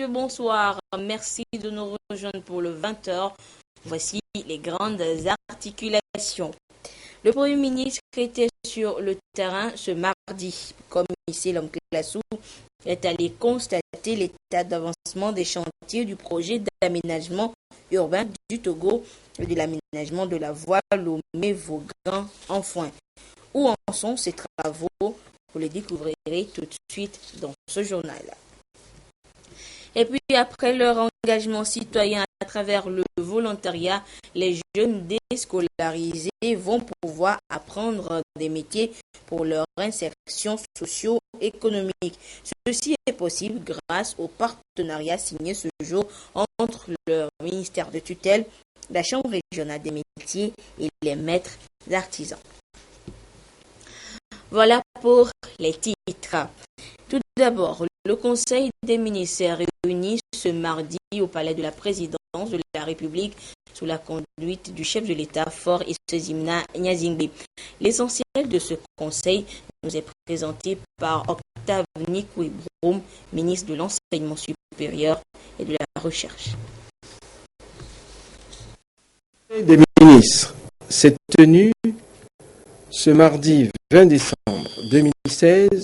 messieurs, bonsoir. Merci de nous rejoindre pour le 20h. Voici les grandes articulations. Le Premier ministre était sur le terrain ce mardi. Comme ici, l'homme Classou est allé constater l'état d'avancement des chantiers du projet d'aménagement urbain du Togo et de l'aménagement de la voie Lomé-Vaughan-Enfouin. Où en sont ces travaux? Vous les découvrirez tout de suite dans ce journal. Et puis après leur engagement citoyen à travers le volontariat, les jeunes déscolarisés vont pouvoir apprendre des métiers pour leur insertion socio-économique. Ceci est possible grâce au partenariat signé ce jour entre le ministère de tutelle, la Chambre régionale des métiers et les maîtres d'artisans. Voilà pour les titres. Tout d'abord, le Conseil des ministres réuni ce mardi au Palais de la Présidence de la République sous la conduite du chef de l'État, Faure Issezimna Nyazingbe. L'essentiel de ce conseil nous est présenté par Octave Nikouibroum, ministre de l'Enseignement supérieur et de la Recherche. Le Conseil des ministres s'est tenu ce mardi 20 décembre 2016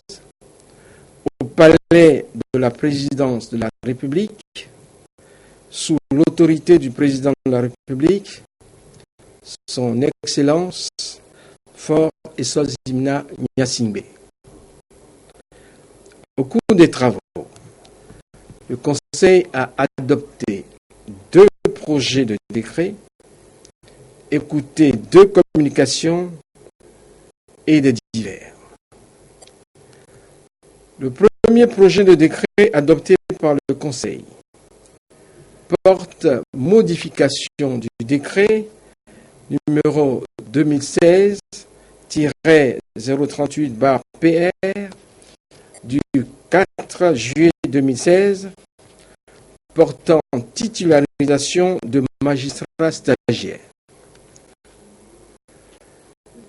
au Palais de la Présidence de la République, sous l'autorité du Président de la République, Son Excellence Faure Issezimna Nyazingbe. Au cours des travaux, le Conseil a adopté 2 projets de décret, écouté 2 communications et des divers. Le premier projet de décret adopté par le Conseil porte modification du décret numéro 2016-038/PR du 4 juillet 2016 portant titularisation de magistrats stagiaires.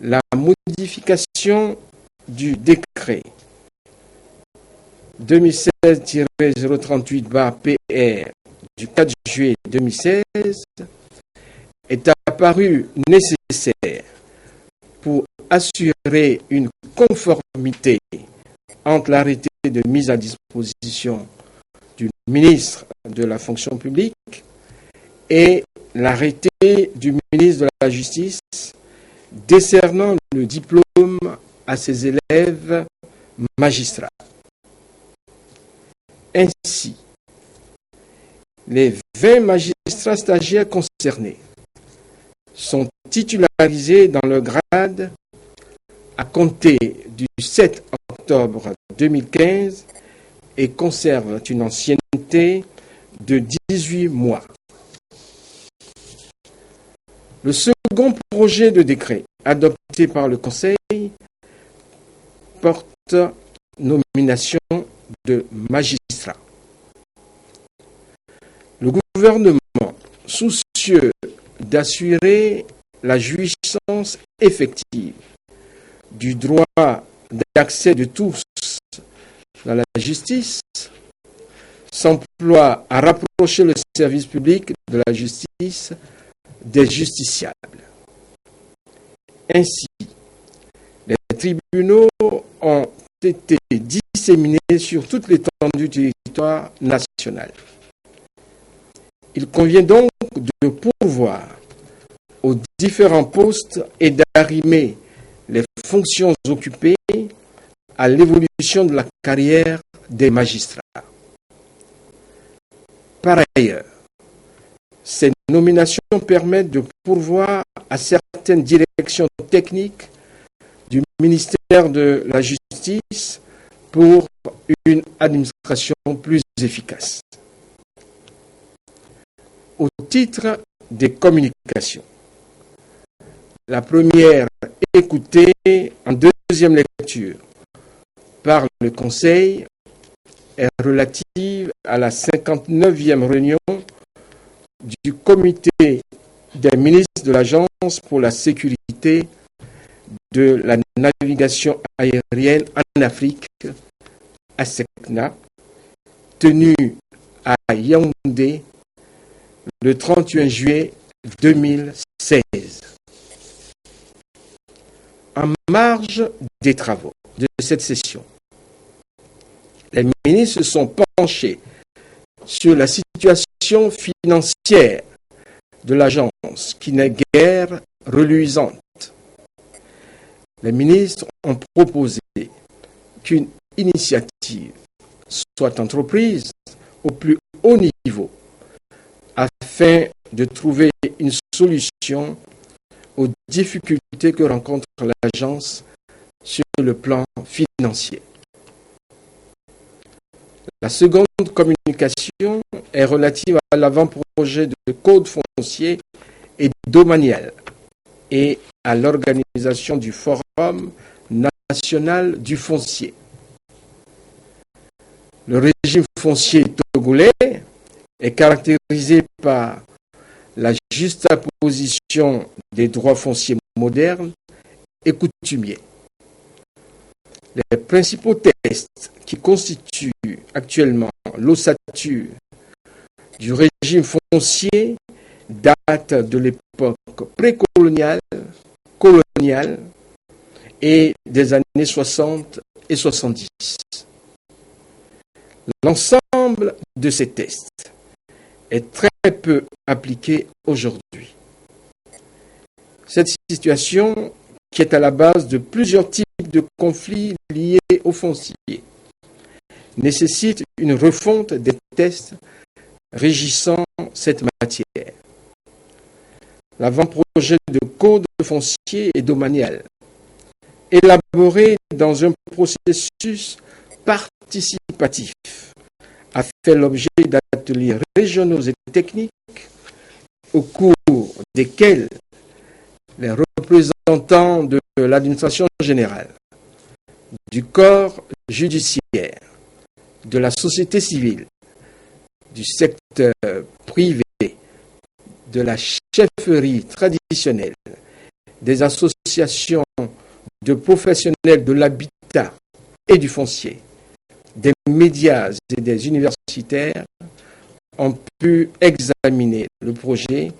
La modification du décret 2016-038/PR du 4 juillet 2016 est apparue nécessaire pour assurer une conformité entre l'arrêté de mise à disposition du ministre de la fonction publique et l'arrêté du ministre de la Justice décernant le diplôme à ses élèves magistrats. Ainsi, les 20 magistrats stagiaires concernés sont titularisés dans le grade à compter du 7 octobre 2015 et conservent une ancienneté de 18 mois. Le second projet de décret adopté par le Conseil porte nomination de magistrats. Le gouvernement, soucieux d'assurer la jouissance effective du droit d'accès de tous à la justice, s'emploie à rapprocher le service public de la justice des justiciables. Ainsi, les tribunaux ont été disséminés sur toute l'étendue du territoire national. Il convient donc de pourvoir aux différents postes et d'arrimer les fonctions occupées à l'évolution de la carrière des magistrats. Par ailleurs, ces nominations permettent de pourvoir à certaines directions techniques du ministère de la Justice pour une administration plus efficace. Au titre des communications, la première écoutée en deuxième lecture par le Conseil est relative à la 59e réunion du comité des ministres de l'Agence pour la sécurité de la navigation aérienne en Afrique, ASECNA, tenue à Yaoundé le 31 juillet 2016. En marge des travaux de cette session, les ministres se sont penchés sur la situation financière de l'agence qui n'est guère reluisante. Les ministres ont proposé qu'une initiative soit entreprise au plus haut niveau afin de trouver une solution aux difficultés que rencontre l'agence sur le plan financier. La seconde communication est relative à l'avant-projet de code foncier et domanial et à l'organisation du Forum national du foncier. Le régime foncier togolais est caractérisé par la juxtaposition des droits fonciers modernes et coutumiers. Les principaux textes qui constituent actuellement l'ossature du régime foncier datent de l'époque précoloniale, coloniale et des années 60 et 70. L'ensemble de ces textes est très peu appliqué aujourd'hui. Cette situation, qui est à la base de plusieurs types de conflits liés au foncier, nécessite une refonte des textes régissant cette matière. L'avant-projet de code foncier et domanial, élaboré dans un processus participatif, a fait l'objet d'ateliers régionaux et techniques au cours desquels les représentants de l'administration générale, du corps judiciaire, de la société civile, du secteur privé, de la chefferie traditionnelle, des associations de professionnels de l'habitat et du foncier, des médias et des universitaires ont pu examiner le projet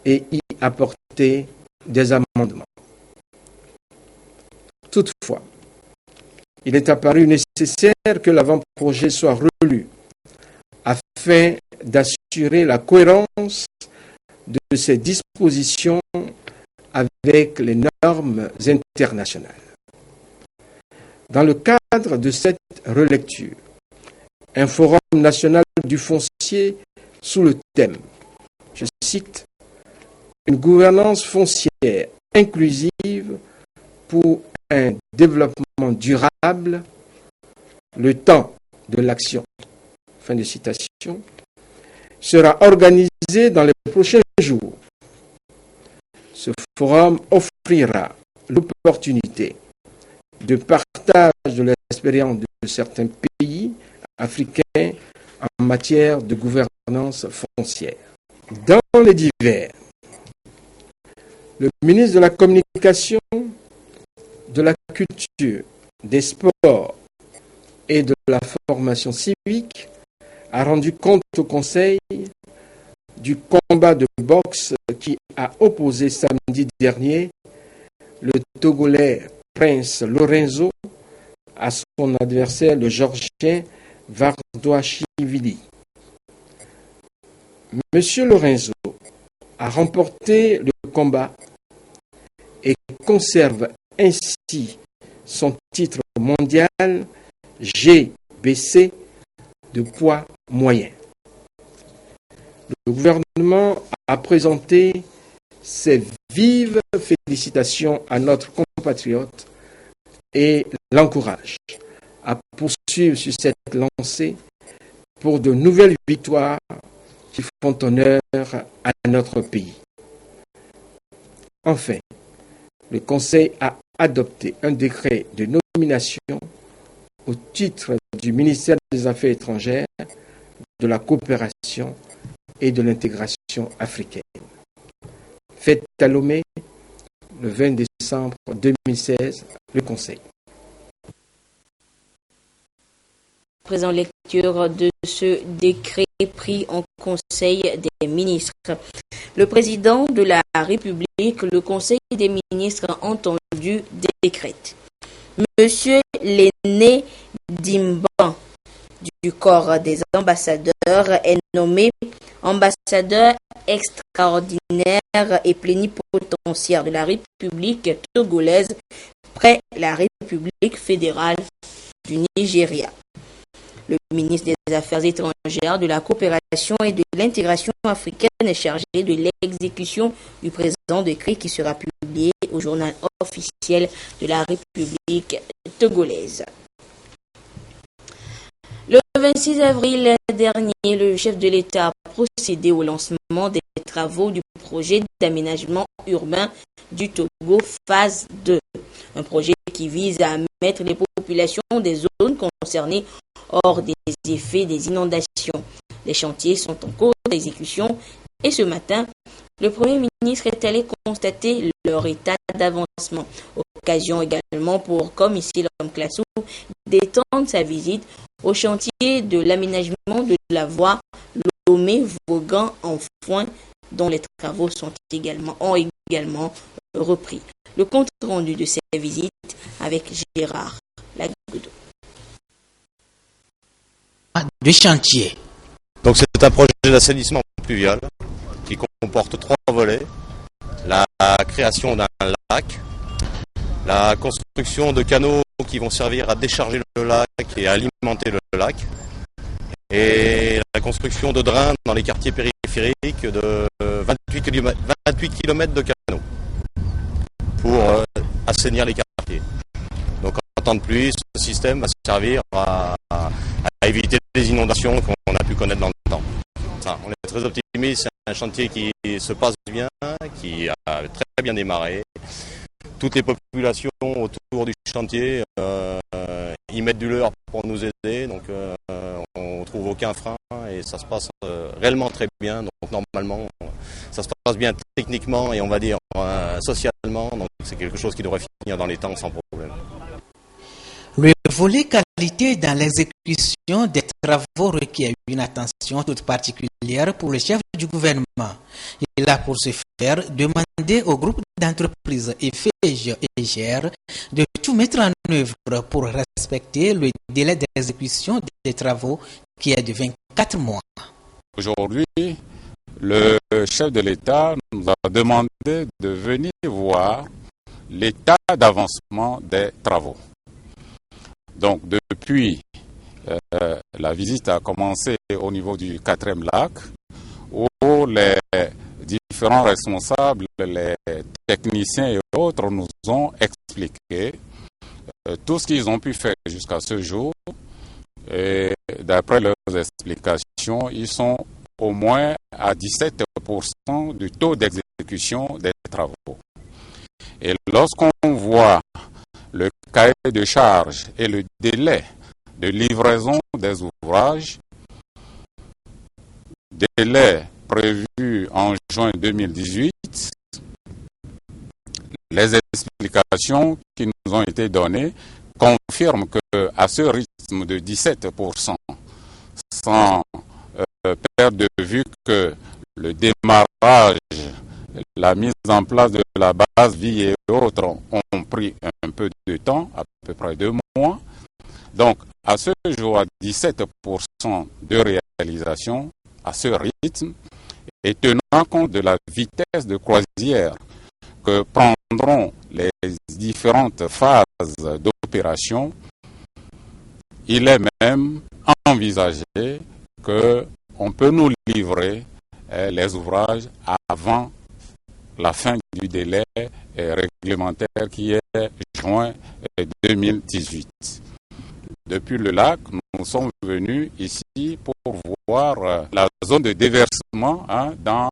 et y apporter des amendements. Toutefois, il est apparu nécessaire que l'avant-projet soit relu afin d'assurer la cohérence de ces dispositions avec les normes internationales. Dans le cadre de cette relecture, un forum national du foncier sous le thème, je cite, une gouvernance foncière inclusive pour un développement durable, le temps de l'action, fin de citation, sera organisé dans les prochains jours. Ce forum offrira l'opportunité de partage de l'expérience de certains pays africains en matière de gouvernance foncière. Dans les divers, le ministre de la Communication, de la Culture, des Sports et de la Formation civique a rendu compte au Conseil du combat de boxe qui a opposé samedi dernier le Togolais Prince Lorenzo à son adversaire le Géorgien Vardouachivili. Monsieur Lorenzo a remporté le combat et conserve ainsi son titre mondial GBC de poids moyen. Le gouvernement a présenté ses vives félicitations à notre compatriote et l'encourage à poursuivre sur cette lancée pour de nouvelles victoires qui font honneur à notre pays. Enfin, le Conseil a adopté un décret de nomination au titre du ministère des Affaires étrangères, de la coopération et de l'intégration africaine. Fait à Lomé, le 20 décembre 2016, le Conseil. Présent lecture de ce décret pris en Conseil des ministres. Le président de la République, le Conseil des ministres entendu décrète. Monsieur Léné Dimban du corps des ambassadeurs est nommé ambassadeur extraordinaire et plénipotentiaire de la République togolaise près la République fédérale du Nigeria. Le ministre des Affaires étrangères, de la coopération et de l'intégration africaine est chargé de l'exécution du présent décret qui sera publié au journal officiel de la République togolaise. Le 26 avril dernier, le chef de l'État a procédé au lancement des travaux du projet d'aménagement urbain du Togo phase 2, un projet qui vise à mettre les populations des zones concernées hors des effets des inondations. Les chantiers sont en cours d'exécution et ce matin, le Premier ministre est allé constater leur état d'avancement. Occasion également pour, comme ici l'homme Classou, d'étendre sa visite au chantier de l'aménagement de la voie Lomé-Vaughan-en-Foin, dont les travaux ont également repris. Le compte rendu de ces visites avec Gérard Lagoudou. Du chantier. Donc c'est un projet d'assainissement pluvial qui comporte 3 volets. La création d'un lac, la construction de canaux qui vont servir à décharger le lac et à alimenter le lac, et la construction de drains dans les quartiers périphériques de 28 km de canaux pour assainir les quartiers. Donc en temps de pluie, ce système va servir à éviter les inondations qu'on a pu connaître dans le temps. On est très optimistes, c'est un chantier qui se passe bien, qui a très bien démarré. Toutes les populations autour du chantier y mettent du leur pour nous aider, donc on ne trouve aucun frein et ça se passe réellement très bien. Donc normalement, ça se passe bien techniquement et on va dire socialement, donc c'est quelque chose qui devrait finir dans les temps sans problème. Le volet qualité dans l'exécution des travaux requiert une attention toute particulière pour le chef du gouvernement. Il a pour ce faire demandé au groupe d'entreprises EFEG et GER de tout mettre en œuvre pour respecter le délai d'exécution des travaux qui est de 24 mois. Aujourd'hui, le chef de l'État nous a demandé de venir voir l'état d'avancement des travaux. Donc depuis, la visite a commencé au niveau du 4e lac, où les différents responsables, les techniciens et autres nous ont expliqué tout ce qu'ils ont pu faire jusqu'à ce jour. Et d'après leurs explications, ils sont au moins à 17% du taux d'exécution des travaux. Et lorsqu'on voit le cahier de charge et le délai de livraison des ouvrages, délai prévu en juin 2018, les explications qui nous ont été données confirment qu'à ce rythme de 17%, sans perdre de vue que le démarrage, la mise en place de la base vie et autres ont pris un peu de temps, à peu près 2 mois. Donc, à ce jour, à 17% de réalisation, à ce rythme, et tenant compte de la vitesse de croisière que prendront les différentes phases d'opération, il est même envisagé qu'on peut nous livrer les ouvrages avant la fin du délai réglementaire qui est juin 2018. Depuis le lac, nous sommes venus ici pour voir la zone de déversement dans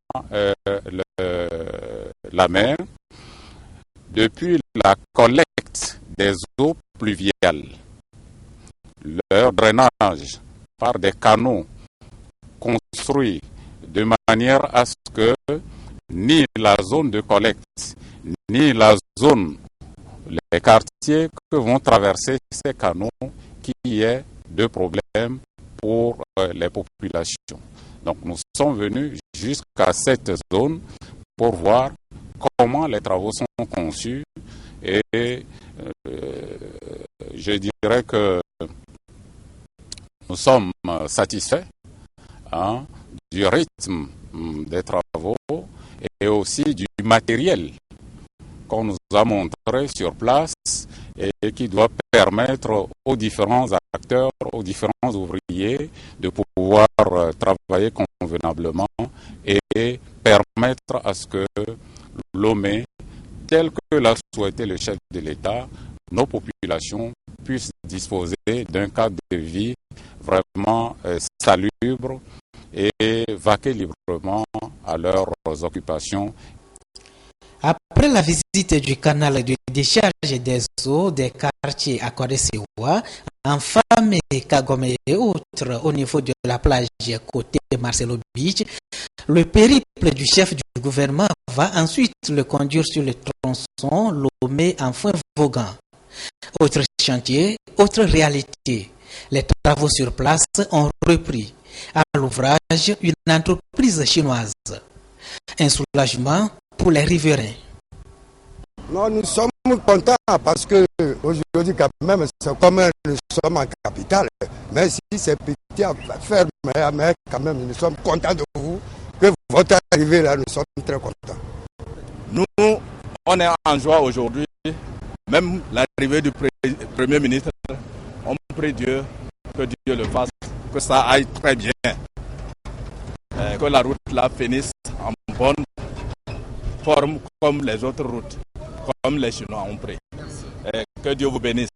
la mer. Depuis la collecte des eaux pluviales, leur drainage par des canaux construits de manière à ce que ni la zone de collecte, ni la zone, les quartiers que vont traverser ces canaux, qu'il y ait de problèmes pour les populations. Donc nous sommes venus jusqu'à cette zone pour voir comment les travaux sont conçus et je dirais que nous sommes satisfaits du rythme des travaux et aussi du matériel qu'on nous a montré sur place et qui doit permettre aux différents acteurs, aux différents ouvriers de pouvoir travailler convenablement et permettre à ce que Lomé, tel que l'a souhaité le chef de l'État, nos populations puissent disposer d'un cadre de vie vraiment salubre et vaquer librement à leurs occupations. Après la visite du canal de décharge des eaux des quartiers à Koresewa, Enfam et Kagome et autres au niveau de la plage côté Marcelo Beach, le périple du chef du gouvernement va ensuite le conduire sur le tronçon Lomé en Foin-Vaughan. Autre chantier, autre réalité. Les travaux sur place ont repris. À l'ouvrage, une entreprise chinoise. Un soulagement pour les riverains. Non, nous sommes contents parce que aujourd'hui, quand même, c'est comme nous sommes en capitale. Mais si c'est petit à faire, mais quand même, nous sommes contents de vous. Que votre arrivée là, nous sommes très contents. Nous, on est en joie aujourd'hui. Même l'arrivée du Premier ministre, on prie Dieu, que Dieu le fasse, que ça aille très bien. Que la route là finisse en bonne forme comme les autres routes, comme les Chinois ont pris. Que Dieu vous bénisse.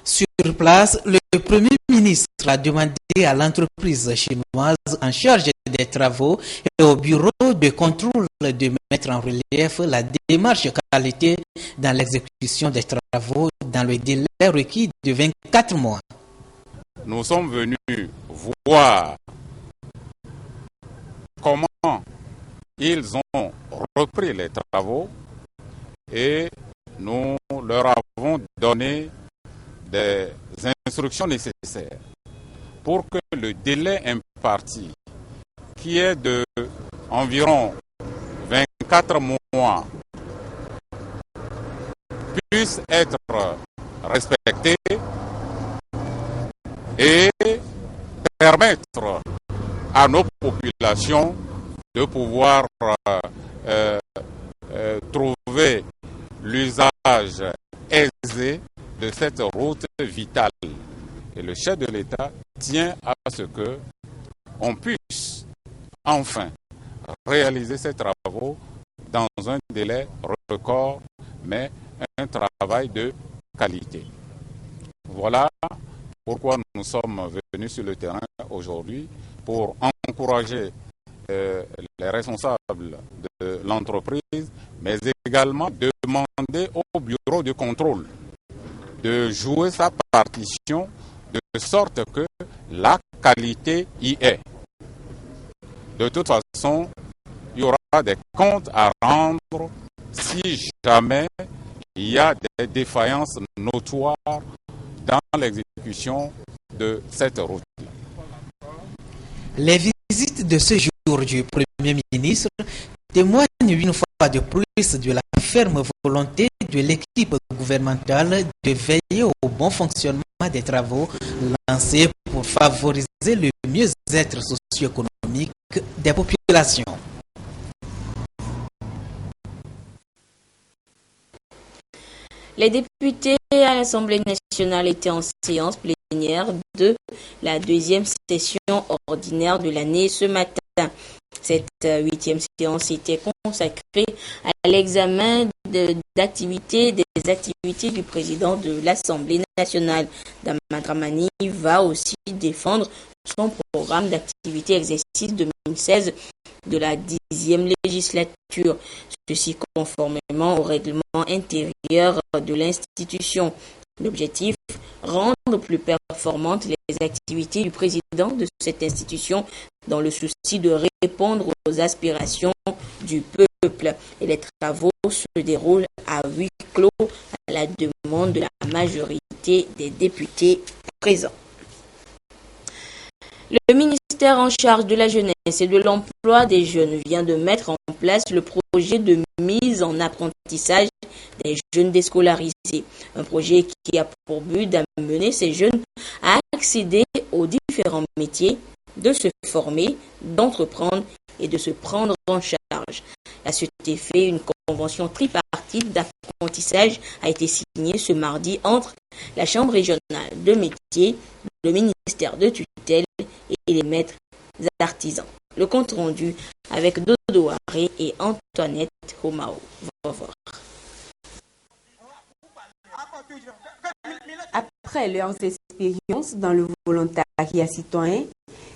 Sur place, le Premier ministre a demandé à l'entreprise chinoise en charge des travaux et au bureau de contrôle de mettre en relief la démarche qualité dans l'exécution des travaux dans le délai requis de 24 mois. Nous sommes venus voir comment ils ont repris les travaux et nous leur avons donné des instructions nécessaires pour que le délai imparti, qui est de environ 24 mois, puisse être respecté et permettre à nos populations de pouvoir trouver l'usage aisé de cette route vitale. Et le chef de l'État tient à ce que on puisse enfin réaliser ces travaux dans un délai record, mais un travail de qualité. Voilà pourquoi nous sommes venus sur le terrain aujourd'hui pour encourager les responsables de l'entreprise, mais également demander au bureau de contrôle de jouer sa partition de sorte que la qualité y est. De toute façon, il y aura des comptes à rendre si jamais il y a des défaillances notoires dans l'exécution de cette route. Les visites de ce jour du Premier ministre témoignent une fois de plus de la ferme volonté de l'équipe gouvernementale de veiller au bon fonctionnement des travaux lancés pour favoriser le mieux-être socio-économique des populations. Les députés à l'Assemblée nationale étaient en séance plénière de la deuxième session ordinaire de l'année ce matin. Cette 8e séance était consacrée à l'examen des activités du président de l'Assemblée nationale. Daman Dramani va aussi défendre son programme d'activité exercice 2016 de la 10e législature, ceci conformément au règlement intérieur de l'institution. L'objectif, rendre plus performantes les activités du président de cette institution dans le souci de répondre aux aspirations du peuple. Et les travaux se déroulent à huis clos à la demande de la majorité des députés présents. Le ministère en charge de la jeunesse et de l'emploi des jeunes vient de mettre en place le projet de mise en apprentissage des jeunes déscolarisés. Un projet qui a pour but d'amener ces jeunes à accéder aux différents métiers, de se former, d'entreprendre et de se prendre en charge. À cet effet, une convention tripartite d'apprentissage a été signée ce mardi entre la Chambre régionale de métiers, le ministère de tutelle et les maîtres artisans. Le compte rendu avec Dodo Haré et Antoinette Homao. Va voir. Après leurs expériences dans le volontariat citoyen,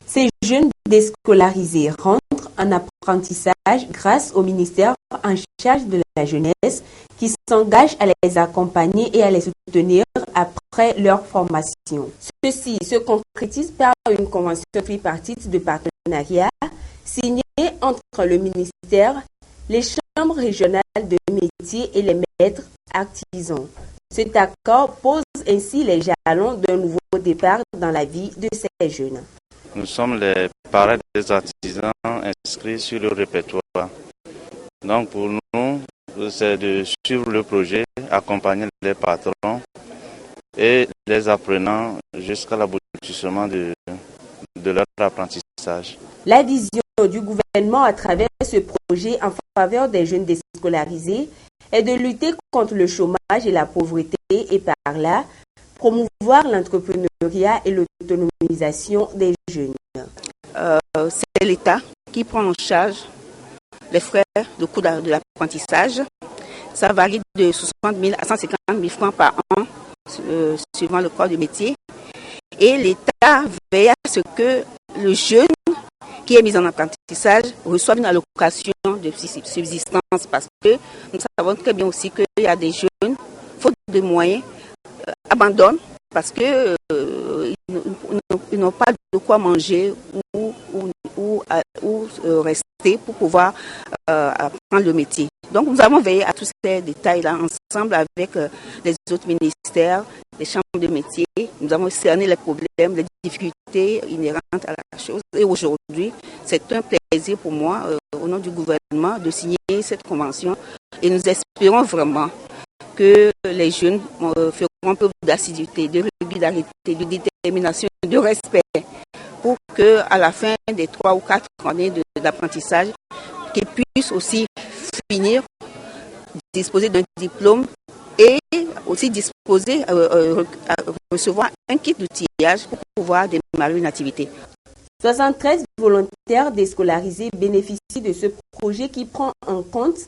ces jeunes déscolarisés rentrent en apprentissage grâce au ministère en charge de la jeunesse qui s'engage à les accompagner et à les soutenir après leur formation. Ceci se concrétise par une convention tripartite de partenariat signée entre le ministère, les chambres régionales de métiers et les maîtres artisans. Cet accord pose ainsi les jalons d'un nouveau départ dans la vie de ces jeunes. Nous sommes les parrains des artisans inscrits sur le répertoire. Donc pour nous, c'est de suivre le projet, accompagner les patrons et les apprenants jusqu'à l'aboutissement de leur apprentissage. La vision du gouvernement à travers ce projet en faveur des jeunes déscolarisés est de lutter contre le chômage et la pauvreté et par là promouvoir l'entrepreneuriat et l'autonomisation des jeunes. C'est l'État qui prend en charge les frais de coût de l'apprentissage. Ça varie de 60 000 à 150 000 francs par an, suivant le corps de métier. Et l'État veille à ce que le jeune qui est mis en apprentissage reçoive une allocation de subsistance parce que nous savons très bien aussi qu'il y a des jeunes, faute de moyens, abandonnent parce que ils n'ont pas de quoi manger ou rester pour pouvoir apprendre le métier. Donc nous avons veillé à tous ces détails-là ensemble avec les autres ministères, les chambres de métiers. Nous avons cerné les problèmes, les difficultés inhérentes à la chose. Et aujourd'hui, c'est un plaisir pour moi, au nom du gouvernement, de signer cette convention. Et nous espérons vraiment que les jeunes feront preuve d'assiduité, de régularité, de détermination, de respect, pour qu'à la fin des 3 ou 4 années d'apprentissage, qu'ils puissent aussi finir, disposer d'un diplôme et aussi disposer à recevoir un kit d'outillage pour pouvoir démarrer une activité. 73 volontaires déscolarisés bénéficient de ce projet qui prend en compte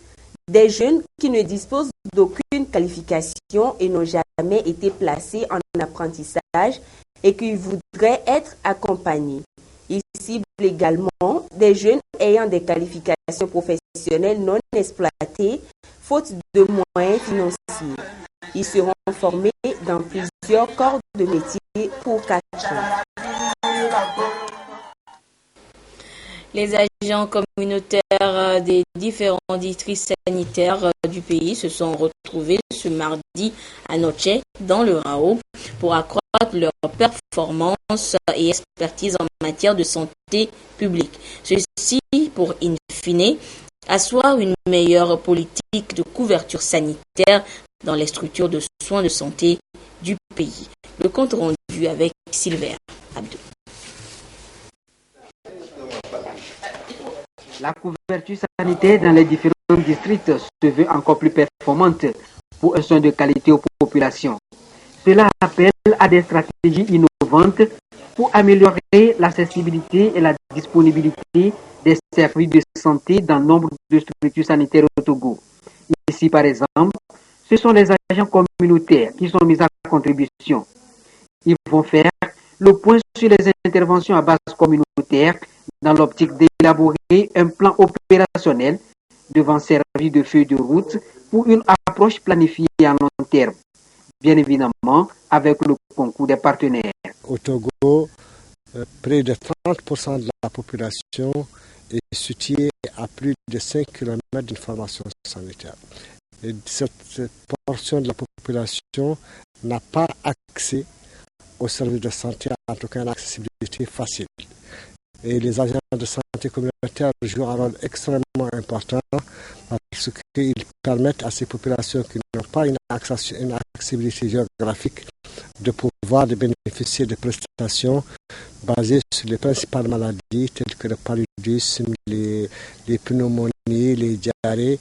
des jeunes qui ne disposent d'aucune qualification et n'ont jamais été placés en apprentissage et qui voudraient être accompagnés. Il cible également des jeunes ayant des qualifications professionnelles non exploitées, faute de moyens financiers. Ils seront formés dans plusieurs corps de métier pour 4 ans. Les agents communautaires des différents districts sanitaires du pays se sont retrouvés ce mardi à Noche, dans le Rao, pour accroître leur performance et expertise en matière de santé publique. Ceci pour, in fine, asseoir une meilleure politique de couverture sanitaire dans les structures de soins de santé du pays. Le compte rendu avec Sylvain Abdou. La couverture sanitaire dans les différents districts se veut encore plus performante pour un soin de qualité aux populations. Cela appelle à des stratégies innovantes pour améliorer l'accessibilité et la disponibilité des services de santé dans nombre de structures sanitaires au Togo. Ici, par exemple, ce sont les agents communautaires qui sont mis à contribution. Ils vont faire le point sur les interventions à base communautaire dans l'optique d'élaborer un plan opérationnel devant servir de feuille de route pour une approche planifiée à long terme, bien évidemment avec le concours des partenaires. Au Togo, près de 30% de la population est située à plus de 5 km d'une formation sanitaire. Et cette portion de la population n'a pas accès aux services de santé, en tout cas une accessibilité facile. Et les agents de santé communautaire jouent un rôle extrêmement important parce qu'ils permettent à ces populations qui n'ont pas une accessibilité géographique de pouvoir bénéficier de prestations basées sur les principales maladies telles que le paludisme, les pneumonies, les diarrhées,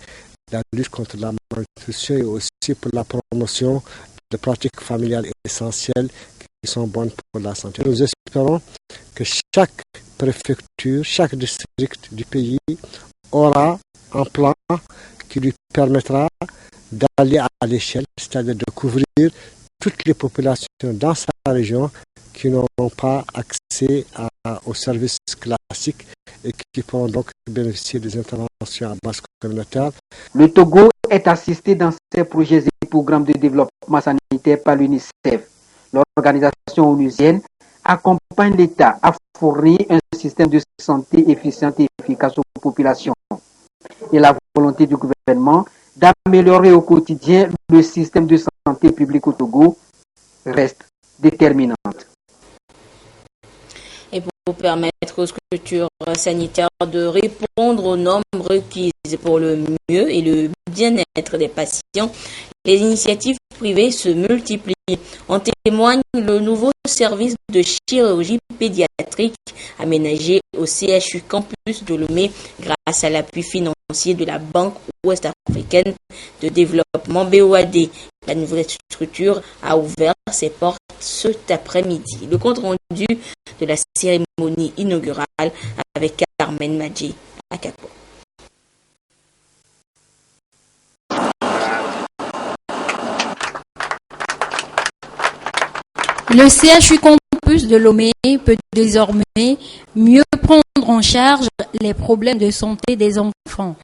la lutte contre la malnutrition et aussi pour la promotion de pratiques familiales essentielles qui sont bonnes pour la santé. Nous espérons que chaque préfecture, chaque district du pays aura un plan qui lui permettra d'aller à l'échelle, c'est-à-dire de couvrir toutes les populations dans sa région qui n'auront pas accès aux services classiques et qui pourront donc bénéficier des interventions à base communautaire. Le Togo est assisté dans ses projets et programmes de développement sanitaire par l'UNICEF. L'organisation onusienne accompagne l'État à fournir un système de santé efficient et efficace aux populations. Et la volonté du gouvernement d'améliorer au quotidien le système de santé publique au Togo reste déterminante. Et pour permettre aux structures sanitaires de répondre aux normes requises pour le mieux et le bien-être des patients, les initiatives privées se multiplient. En témoigne le nouveau service de chirurgie pédiatrique aménagé au CHU Campus de Lomé grâce à l'appui financier de la Banque ouest-africaine de développement BOAD. La nouvelle structure a ouvert ses portes cet après-midi. Le compte rendu de la cérémonie inaugurale avec Carmen Madji à Capo. Le CHU Campus de Lomé peut désormais mieux prendre en charge les problèmes de santé des enfants.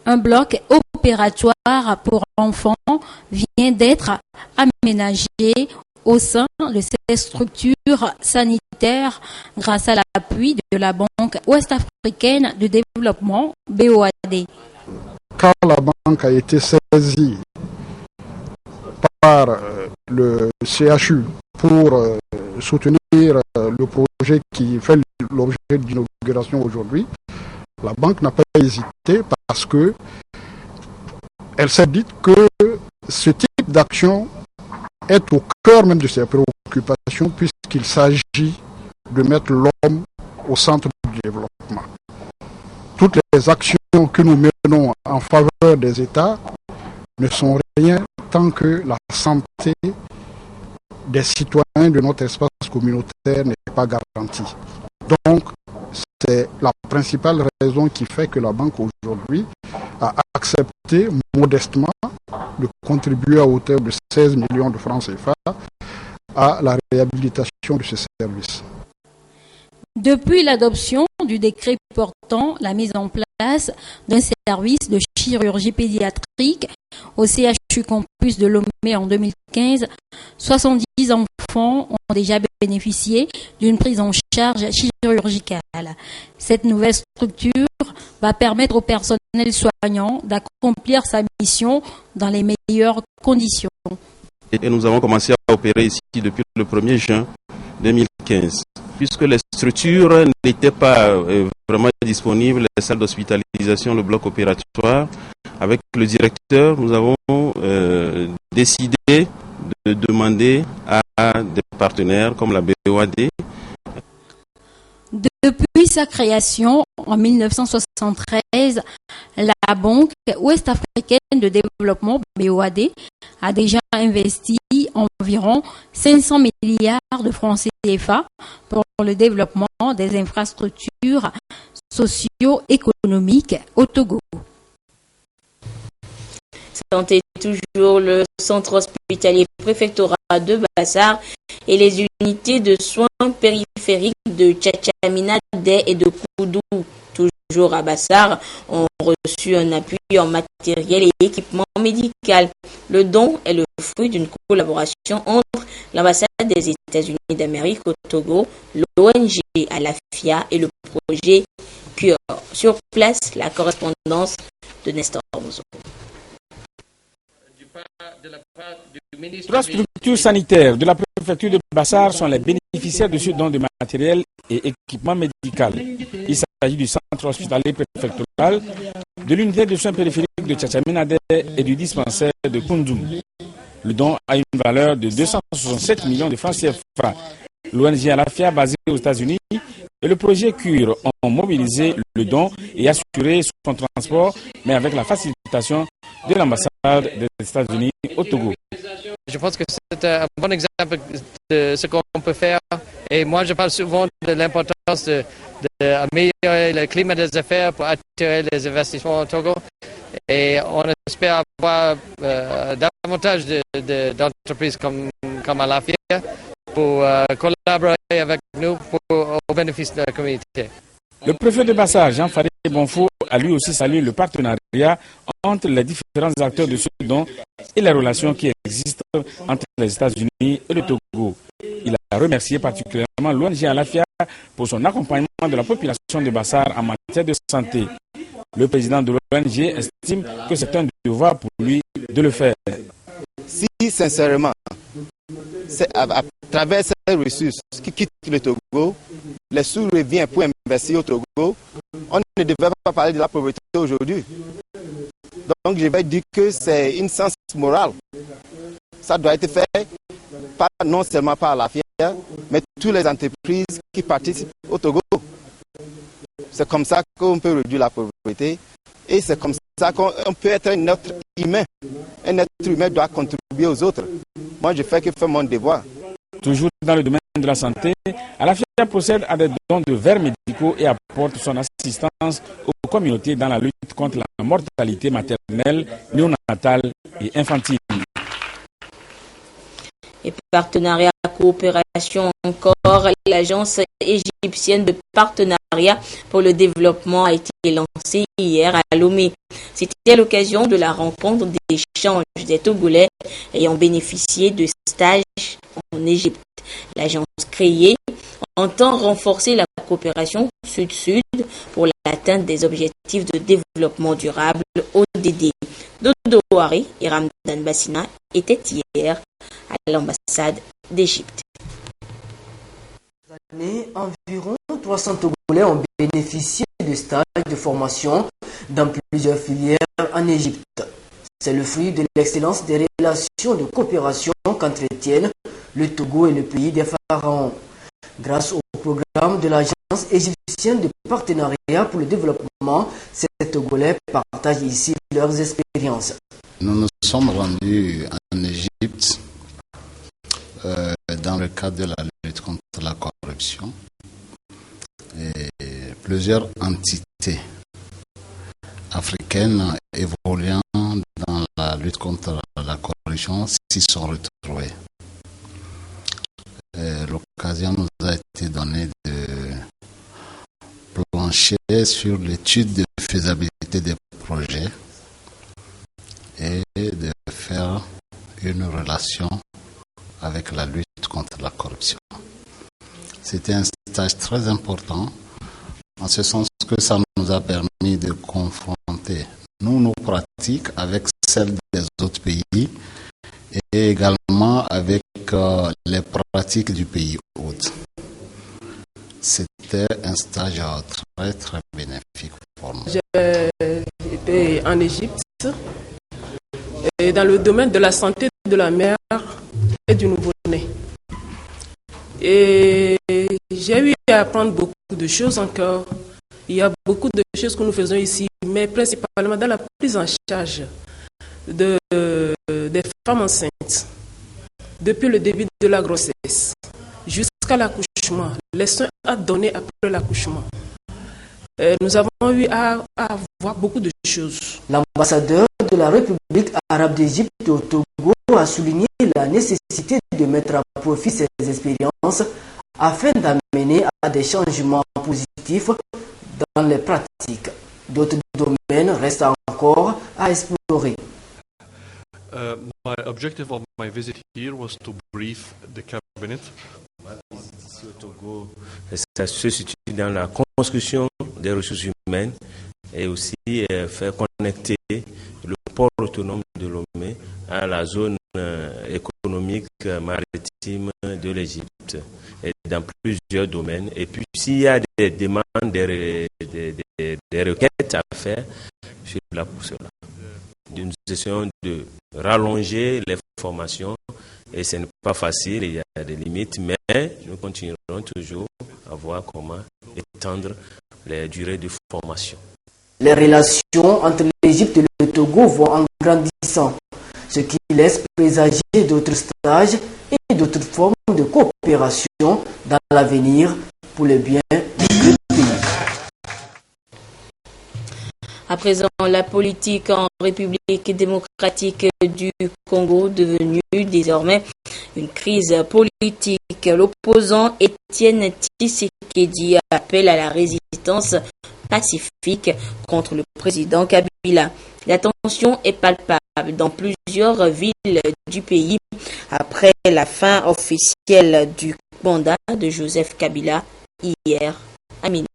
Un bloc opératoire pour enfants vient d'être aménagé au sein de ces structures sanitaires grâce à l'appui de la Banque ouest-africaine de développement BOAD. Quand la banque a été saisie par le CHU pour soutenir le projet qui fait l'objet d'inauguration aujourd'hui, la banque n'a pas hésité parce que elle s'est dit que ce type d'action est au cœur même de ses préoccupations puisqu'il s'agit de mettre l'homme au centre du développement. Toutes les actions que nous menons en faveur des États ne sont rien tant que la santé des citoyens de notre espace communautaire n'est pas garantie. Donc, c'est la principale raison qui fait que la banque aujourd'hui a accepté modestement de contribuer à hauteur de 16 millions de francs CFA à la réhabilitation de ce service. Depuis l'adoption du décret portant la mise en place d'un service de chirurgie pédiatrique au CHU Campus de Lomé en 2015, 70 enfants ont déjà bénéficié d'une prise en charge chirurgicale. Cette nouvelle structure va permettre au personnel soignant d'accomplir sa mission dans les meilleures conditions. Et nous avons commencé à opérer ici depuis le 1er juin 2015. Puisque les structures n'étaient pas vraiment disponibles, les salles d'hospitalisation, le bloc opératoire, avec le directeur, nous avons décidé de demander à des partenaires comme la BOAD. Depuis sa création en 1973, la Banque ouest-africaine de développement BOAD a déjà investi environ 500 milliards de francs CFA pour le développement des infrastructures socio-économiques au Togo. Santé toujours, le centre hospitalier préfectoral de Bassar et les unités de soins périphériques de Tchatchamina, Dé et de Koudou, toujours à Bassar, ont reçu un appui en matériel et équipement médical. Le don est le fruit d'une collaboration entre l'ambassade des États-Unis d'Amérique au Togo, l'ONG Alafia et le projet CURE. Sur place, la correspondance de Nestor Mozo. De la part du 3 structures sanitaires de la préfecture de Bassar sont les bénéficiaires de ce don de matériel et équipement médical. Il s'agit du centre hospitalier préfectoral, de l'unité de soins périphériques de Tchatchaminade et du dispensaire de Koundoum. Le don a une valeur de 267 millions de francs CFA. L'ONG Alafia, basée aux États-Unis, et le projet CURE ont mobilisé le don et assuré son transport, mais avec la facilitation de l'ambassade des États-Unis au Togo. Je pense que c'est un bon exemple de ce qu'on peut faire. Et moi, je parle souvent de l'importance d'améliorer le climat des affaires pour attirer les investissements au Togo. Et on espère avoir davantage d'entreprises comme Alafia pour collaborer avec nous au bénéfice de la communauté. Le préfet de Bassar, Jean-Farid Bonfo, a lui aussi salué le partenariat entre les différents acteurs de ce don et les relations qui existent entre les États-Unis et le Togo. Il a remercié particulièrement l'ONG Alafia pour son accompagnement de la population de Bassar en matière de santé. Le président de l'ONG estime que c'est un devoir pour lui de le faire. Si sincèrement, c'est à travers ces ressources qui quittent le Togo, les sous reviennent pour investir au Togo, on ne devrait pas parler de la pauvreté aujourd'hui. Donc je vais dire que c'est une sens morale. Ça doit être fait non seulement par la FIA, mais toutes les entreprises qui participent au Togo. C'est comme ça qu'on peut réduire la pauvreté et c'est comme ça qu'on peut être un être humain. Un être humain doit contribuer aux autres. Moi, je fais que faire mon devoir. Toujours dans le domaine de la santé, Alafia procède à des dons de verres médicaux et apporte son assistance aux communautés dans la lutte contre la mortalité maternelle, néonatale et infantile. Et partenariat, coopération encore, l'agence égyptienne de partenariat pour le développement a été lancée hier à Lomé. C'était à l'occasion de la rencontre d'échange des Togolais ayant bénéficié de stages en Égypte. L'agence créée entend renforcer la coopération sud-sud pour l'atteinte des objectifs de développement durable ODD. Dodo Ouari et Ramdan Bassina étaient hier à l'ambassade d'Égypte. Environ 300 Togolais ont bénéficié de stages de formation dans plusieurs filières en Égypte. C'est le fruit de l'excellence des relations de coopération qu'entretiennent le Togo et le pays des pharaons. Grâce au programme de l'agence égyptienne de partenariat pour le développement, ces Togolais partagent ici leurs expériences. Nous nous sommes rendus en Égypte dans le cadre de la lutte contre la corruption et plusieurs entités africaines évoluant dans la lutte contre la corruption s'y sont retrouvées. L'occasion nous a été donnée de plancher sur l'étude de faisabilité des projets et de faire une relation avec la lutte contre la corruption. C'était un stage très important, en ce sens que ça nous a permis de confronter nos pratiques avec celles des autres pays et également avec les pratiques du pays hôte. C'était un stage très très bénéfique pour nous. J'ai été en Égypte et dans le domaine de la santé de la mère et du nouveau-né. Et j'ai eu à apprendre beaucoup de choses encore. Il y a beaucoup de choses que nous faisons ici, mais principalement dans la prise en charge des femmes enceintes. Depuis le début de la grossesse jusqu'à l'accouchement, les soins à donner après l'accouchement. Nous avons eu à voir beaucoup de choses. L'ambassadeur de la République arabe d'Égypte au Togo a souligné la nécessité de mettre à profit ces expériences afin d'amener à des changements positifs dans les pratiques. D'autres domaines restent encore à explorer. My objective of my visit here was to brief the cabinet. Ça se situe dans la construction des ressources humaines et aussi faire connecter le port autonome de Lomé à la zone économique maritime de l'Égypte et dans plusieurs domaines. Et puis s'il y a des demandes, des requêtes à faire, je suis là pour cela. Nous essayons de rallonger les formations et ce n'est pas facile, il y a des limites, mais nous continuerons toujours à voir comment étendre les durées de formation. Les relations entre l'Égypte et le Togo vont en grandissant, ce qui laisse présager d'autres stages et d'autres formes de coopération dans l'avenir pour le bien du pays. À présent, la politique en République démocratique du Congo devenue désormais une crise politique. L'opposant Étienne Tshisekedi appelle à la résistance pacifique contre le président Kabila. La tension est palpable dans plusieurs villes du pays après la fin officielle du mandat de Joseph Kabila hier à minuit.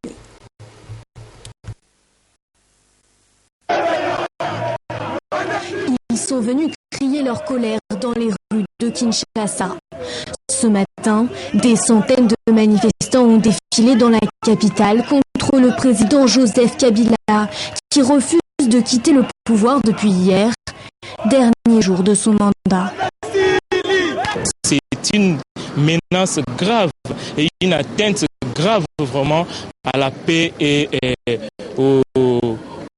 Ils sont venus crier leur colère dans les rues de Kinshasa. Ce matin, des centaines de manifestants ont défilé dans la capitale contre le président Joseph Kabila, qui refuse de quitter le pouvoir depuis hier, dernier jour de son mandat. C'est une menace grave et une atteinte grave vraiment à la paix et aux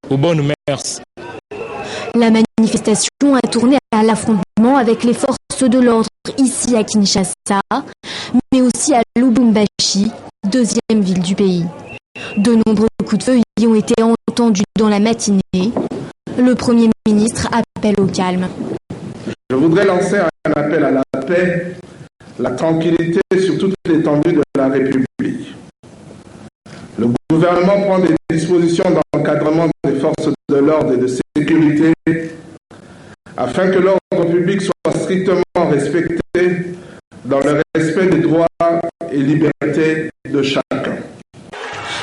bonnes mœurs. La manifestation a tourné à l'affrontement avec les forces de l'ordre ici à Kinshasa, mais aussi à Lubumbashi, deuxième ville du pays. De nombreux coups de feu y ont été entendus dans la matinée. Le Premier ministre appelle au calme. Je voudrais lancer un appel à la paix, la tranquillité sur toute l'étendue de la République. Le gouvernement prend des dispositions d'encadrement des forces de l'ordre et de sécurité afin que l'ordre public soit strictement respecté dans le respect des droits et libertés de chacun.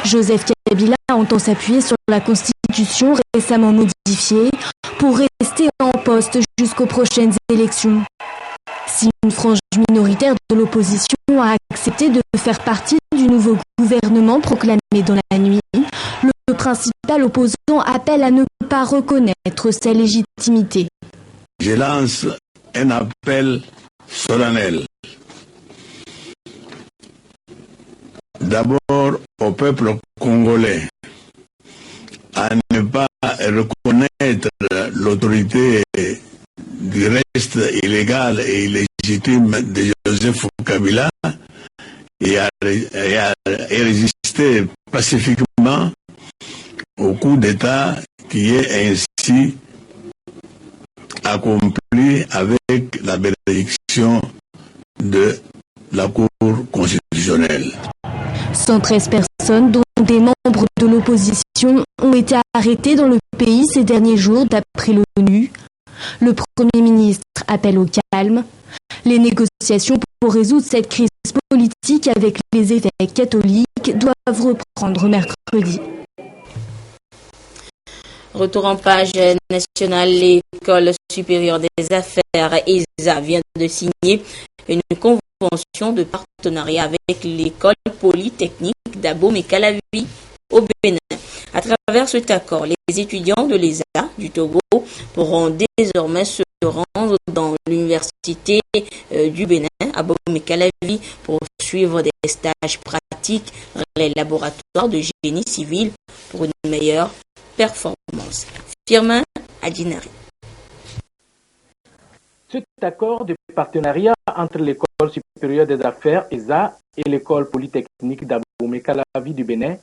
Joseph Kabila entend s'appuyer sur la Constitution récemment modifiée pour rester en poste jusqu'aux prochaines élections. Si une frange minoritaire de l'opposition a accepté de faire partie du nouveau gouvernement proclamé dans la nuit, le principal opposant appelle à ne pas reconnaître sa légitimité. Je lance un appel solennel. D'abord au peuple congolais à ne pas reconnaître l'autorité du reste illégal et illégitime de Joseph Kabila et à résister pacifiquement au coup d'État qui est ainsi accompli avec la bénédiction de la Cour constitutionnelle. 113 personnes, dont des membres de l'opposition, ont été arrêtées dans le pays ces derniers jours d'après l'ONU. Le Premier ministre appelle au calme. Les négociations pour résoudre cette crise politique avec les évêques catholiques doivent reprendre mercredi. Retour en page nationale, l'École supérieure des affaires ESA vient de signer une convention de partenariat avec l'École polytechnique d'Abomey-Calavi au Bénin. À travers cet accord, les étudiants de l'ESA du Togo pourront désormais se rendre dans l'université du Bénin à Abomey-Calavi pour suivre des stages pratiques dans les laboratoires de génie civil pour une meilleure performance. Firmin Adinari. Cet accord de partenariat entre l'École supérieure des affaires ESA et l'École polytechnique d'Abomey-Calavi du Bénin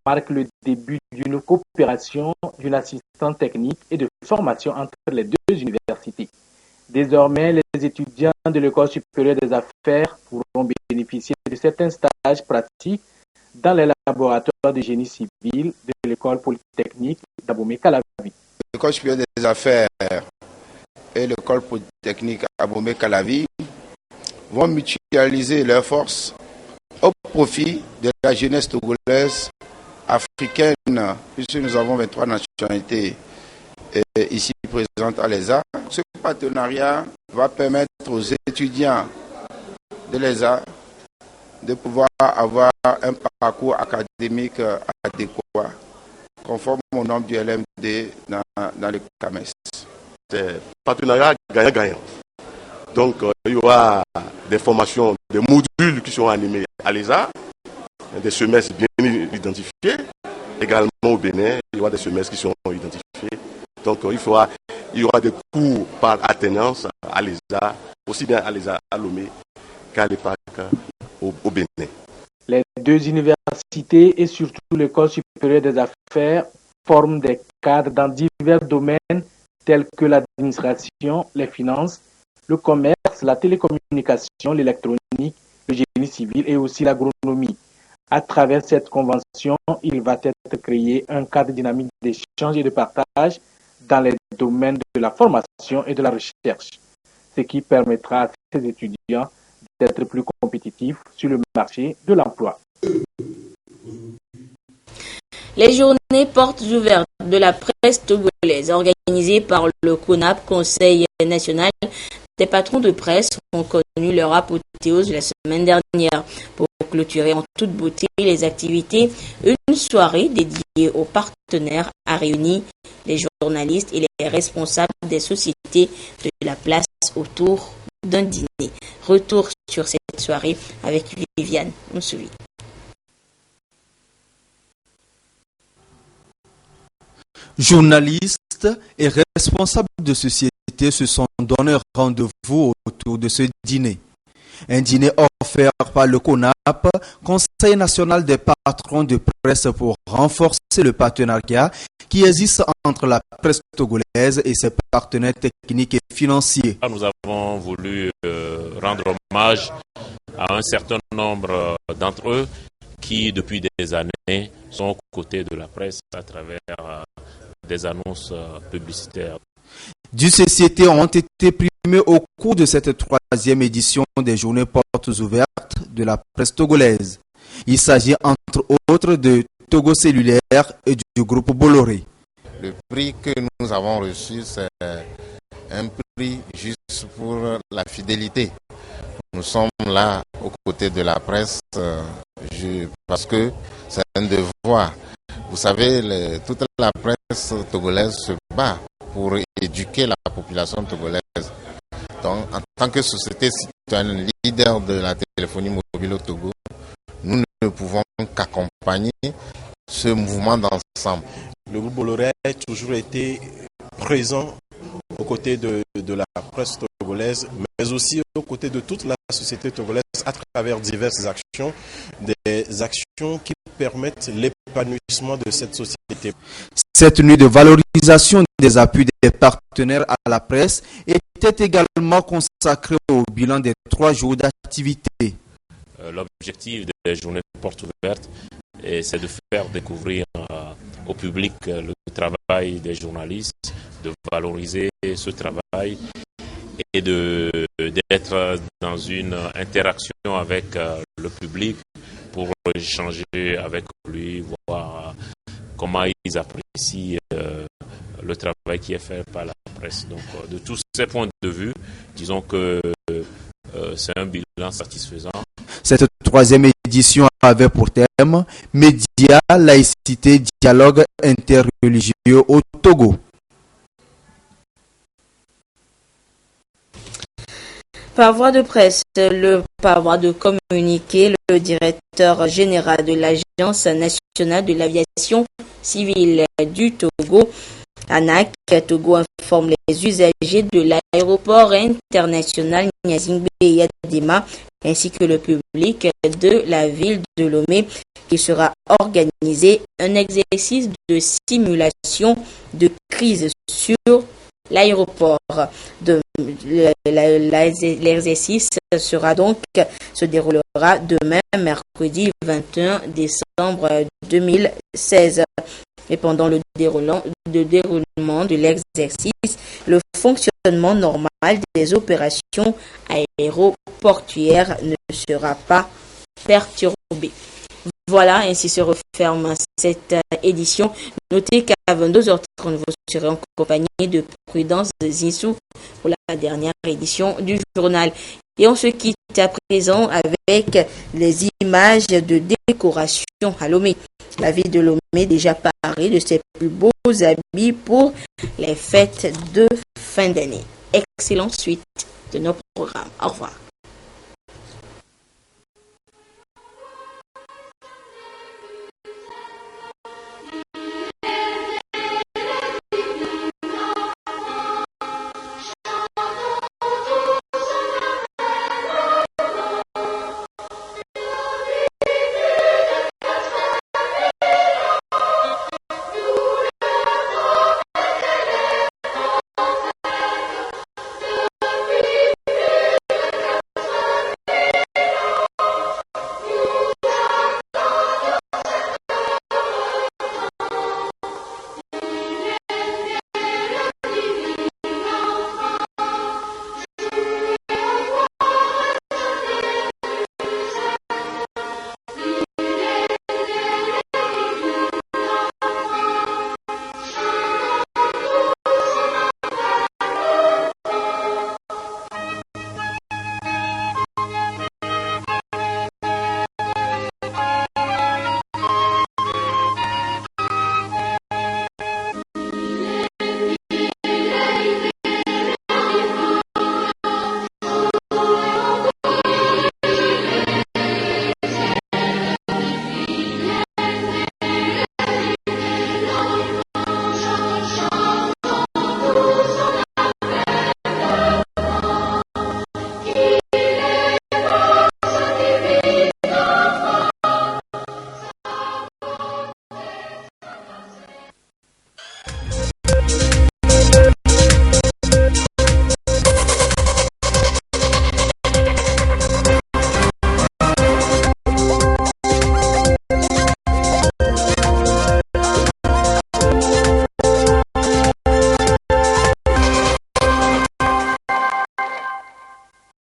marque le début d'une coopération, d'une assistance technique et de formation entre les deux universités. Désormais, les étudiants de l'École supérieure des affaires pourront bénéficier de certains stages pratiques dans les laboratoires de génie civil de l'École polytechnique d'Abomey-Calavi. L'École supérieure des affaires et l'École polytechnique Abomey-Calavi vont mutualiser leurs forces au profit de la jeunesse togolaise, africaine, puisque nous avons 23 nationalités ici présentes à l'ESA. Ce partenariat va permettre aux étudiants de l'ESA de pouvoir avoir un parcours académique adéquat, conforme au normes du LMD dans les CAMES. C'est partenariat gagnant-gagnant. Donc, il y aura des formations, des modules qui seront animés à l'ESA, des semestres bien identifiés. Également au Bénin, il y aura des semestres qui seront identifiés. Donc, il y aura des cours par alternance à l'ESA, aussi bien à l'ESA à Lomé qu'à l'EPAC au Bénin. Les deux universités et surtout l'École supérieure des affaires forment des cadres dans divers domaines tels que l'administration, les finances, le commerce, la télécommunication, l'électronique, le génie civil et aussi l'agronomie. À travers cette convention, il va être créé un cadre dynamique d'échange et de partage dans les domaines de la formation et de la recherche, ce qui permettra à ces étudiants d'être plus compétitifs sur le marché de l'emploi. Les journées portes ouvertes de la presse togolaise organisées par le CONAP, Conseil national des patrons de presse, ont connu leur apothéose la semaine dernière. Pour clôturer en toute beauté les activités, une soirée dédiée aux partenaires a réuni les journalistes et les responsables des sociétés de la place autour d'un dîner. Retour sur cette soirée avec Viviane Moussouvi. Journalistes et responsables de sociétés se sont donné rendez-vous autour de ce dîner. Un dîner offert par le CONAP, Conseil national des patrons de presse, pour renforcer le partenariat qui existe entre la presse togolaise et ses partenaires techniques et financiers. Nous avons voulu rendre hommage à un certain nombre d'entre eux qui, depuis des années, sont aux côtés de la presse à travers des annonces publicitaires. 10 sociétés ont été primées au cours de cette 3e édition des Journées portes ouvertes de la presse togolaise. Il s'agit entre autres de Togo Cellulaire et du groupe Bolloré. Le prix que nous avons reçu, c'est un prix juste pour la fidélité. Nous sommes là aux côtés de la presse parce que c'est un devoir. Vous savez, toute la presse togolaise se bat pour éduquer la population togolaise. Donc, en tant que société citoyenne leader de la téléphonie mobile au Togo, nous ne pouvons qu'accompagner ce mouvement d'ensemble. Le groupe Bolloré a toujours été présent aux côtés de la presse togolaise, mais aussi aux côtés de toute la société togolaise à travers diverses actions, des actions qui permettent l'épanouissement de cette société. Cette nuit de valorisation des appuis des partenaires à la presse était également consacrée au bilan des 3 jours d'activité. L'objectif des journées portes ouvertes, c'est de faire découvrir au public le travail des journalistes, de valoriser ce travail et d'être dans une interaction avec le public pour échanger avec lui, voir comment ils apprécient le travail qui est fait par la presse. Donc, de tous ces points de vue, disons que c'est un bilan satisfaisant. Cette 3e édition avait pour thème « Médias, laïcité, dialogue interreligieux au Togo ». Par voie de presse, par voie de communiqué, le directeur général de l'Agence nationale de l'aviation civile du Togo, ANAC Togo, informe les usagers de l'aéroport international Gnassingbé Yadema ainsi que le public de la ville de Lomé qu'il sera organisé un exercice de simulation de crise sur l'aéroport. L'exercice se déroulera demain, mercredi 21 décembre 2016. Et pendant le déroulement de l'exercice, le fonctionnement normal des opérations aéroportuaires ne sera pas perturbé. Voilà, ainsi se referme cette édition. Notez qu'à 22h30, vous serez en compagnie de Prudence Zinsou pour la dernière édition du journal. Et on se quitte à présent avec les images de décoration à Lomé. La ville de Lomé déjà parée de ses plus beaux habits pour les fêtes de fin d'année. Excellente suite de nos programmes. Au revoir.